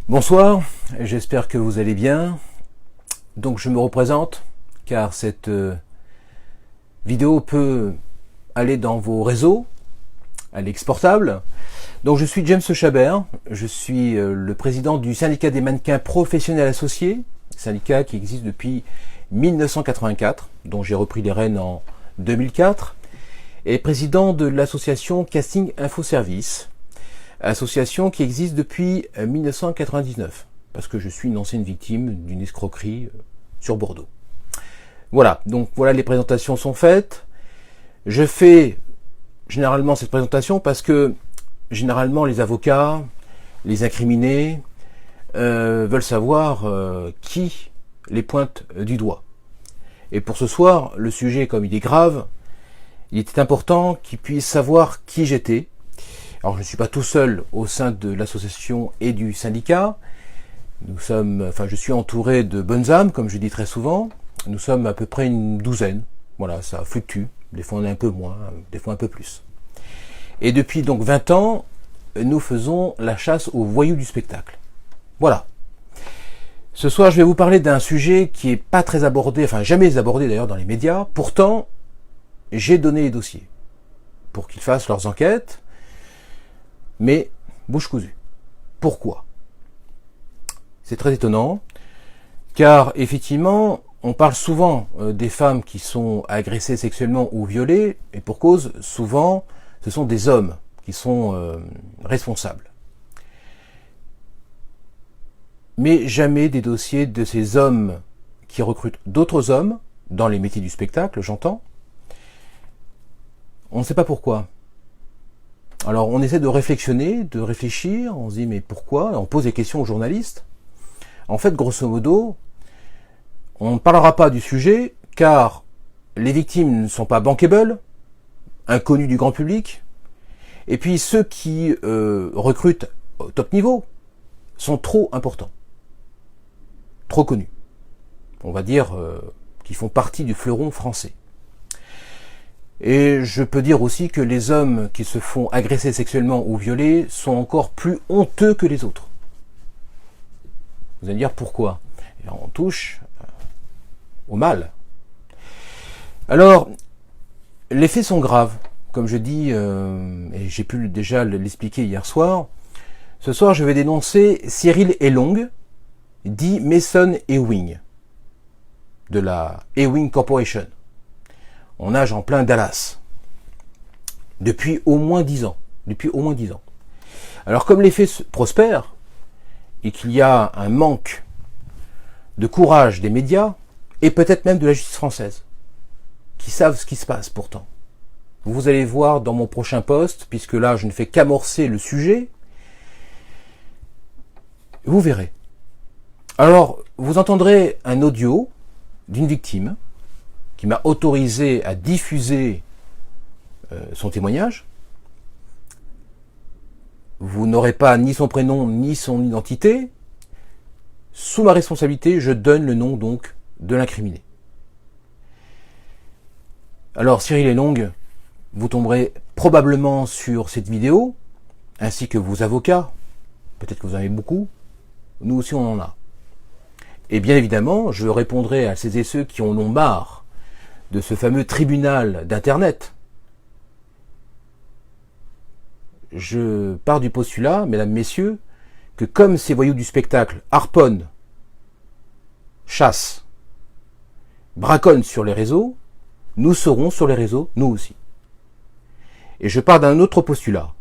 Bonsoir, j'espère que vous allez bien. Donc je me représente, car cette vidéo peut aller dans vos réseaux, elle est exportable. Donc je suis James Chabert, je suis le président du syndicat des mannequins professionnels associés, syndicat qui existe depuis 1984, dont j'ai repris les rênes en 2004, et président de l'association Casting Info Service, association qui existe depuis 1999, parce que je suis une ancienne victime d'une escroquerie sur Bordeaux. Voilà, donc voilà, les présentations sont faites. Je fais généralement cette présentation parce que généralement les avocats, les incriminés veulent savoir qui les pointe du doigt. Et pour ce soir, le sujet, comme il est grave, il était important qu'ils puissent savoir qui j'étais. Alors je ne suis pas tout seul au sein de l'association et du syndicat. Je suis entouré de bonnes âmes, comme je dis très souvent. Nous sommes à peu près une douzaine. Voilà, ça fluctue. Des fois on est un peu moins, des fois un peu plus. Et depuis donc 20 ans, nous faisons la chasse aux voyous du spectacle. Voilà. Ce soir, je vais vous parler d'un sujet qui est pas très abordé, enfin jamais abordé d'ailleurs dans les médias. Pourtant, j'ai donné les dossiers pour qu'ils fassent leurs enquêtes. Mais bouche cousue. Pourquoi? C'est très étonnant, car effectivement, on parle souvent des femmes qui sont agressées sexuellement ou violées, et pour cause, souvent, ce sont des hommes qui sont responsables. Mais jamais des dossiers de ces hommes qui recrutent d'autres hommes, dans les métiers du spectacle, j'entends. On ne sait pas pourquoi. Alors on essaie de réfléchir, on se dit mais pourquoi? On pose des questions aux journalistes. En fait, grosso modo, on ne parlera pas du sujet car les victimes ne sont pas bankable, inconnues du grand public, et puis ceux qui recrutent au top niveau sont trop importants, trop connus. On va dire qu'ils font partie du fleuron français. Et je peux dire aussi que les hommes qui se font agresser sexuellement ou violer sont encore plus honteux que les autres. Vous allez me dire pourquoi? Et on touche au mal. Alors, les faits sont graves, comme je dis, et j'ai pu déjà l'expliquer hier soir. Ce soir, je vais dénoncer Cyril Elong, dit Mason Ewing, de la Ewing Corporation. On nage en plein Dallas. Depuis au moins 10 ans. Alors comme les faits prospèrent, et qu'il y a un manque de courage des médias, et peut-être même de la justice française, qui savent ce qui se passe pourtant. Vous allez voir dans mon prochain post, puisque là je ne fais qu'amorcer le sujet, vous verrez. Alors, vous entendrez un audio d'une victime, qui m'a autorisé à diffuser son témoignage. Vous n'aurez pas ni son prénom ni son identité. Sous ma responsabilité, je donne le nom donc de l'incriminé. Alors Cyril Elong, vous tomberez probablement sur cette vidéo, ainsi que vos avocats. Peut-être que vous en avez beaucoup. Nous aussi on en a. Et bien évidemment, je répondrai à celles et ceux qui en ont marre de ce fameux tribunal d'Internet. Je pars du postulat, mesdames, messieurs, que comme ces voyous du spectacle harponnent, chassent, braconnent sur les réseaux, nous serons sur les réseaux, nous aussi. Et je pars d'un autre postulat.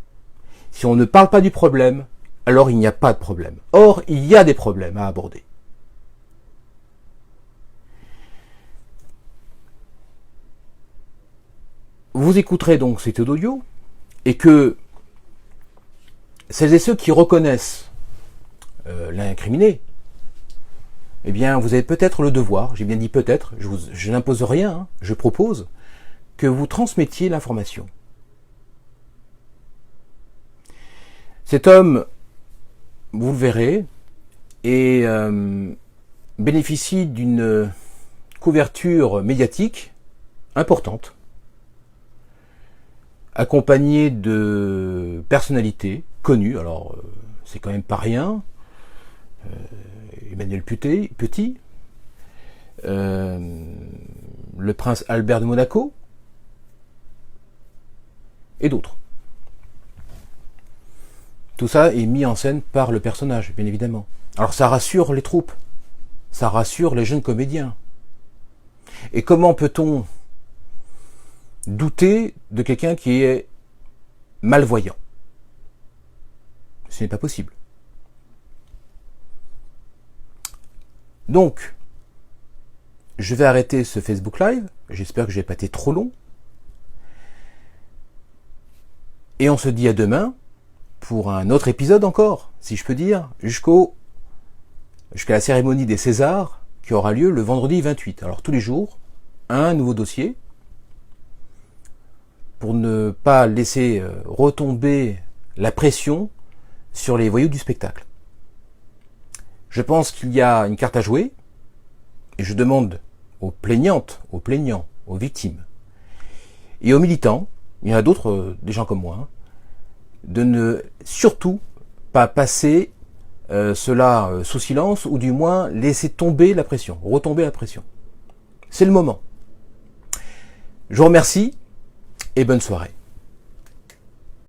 Si on ne parle pas du problème, alors il n'y a pas de problème. Or, il y a des problèmes à aborder. Vous écouterez donc cet audio et que celles et ceux qui reconnaissent l'incriminé, eh bien vous avez peut-être le devoir, j'ai bien dit peut-être, je n'impose rien, hein, je propose que vous transmettiez l'information. Cet homme, vous le verrez, bénéficie d'une couverture médiatique importante, accompagné de personnalités connues, alors c'est quand même pas rien, Emmanuel Petit, le prince Albert de Monaco, et d'autres. Tout ça est mis en scène par le personnage, bien évidemment. Alors ça rassure les troupes, ça rassure les jeunes comédiens. Et comment peut-on douter de quelqu'un qui est malvoyant? Ce n'est pas possible. Donc, je vais arrêter ce Facebook Live. J'espère que je n'ai pas été trop long. Et on se dit à demain pour un autre épisode encore, si je peux dire, jusqu'à la cérémonie des Césars qui aura lieu le vendredi 28. Alors tous les jours, un nouveau dossier pour ne pas laisser retomber la pression sur les voyous du spectacle. Je pense qu'il y a une carte à jouer et je demande aux plaignantes, aux plaignants, aux victimes et aux militants, il y en a d'autres, des gens comme moi, hein, de ne surtout pas passer cela sous silence, ou du moins laisser tomber la pression, retomber la pression. C'est le moment. Je vous remercie et bonne soirée.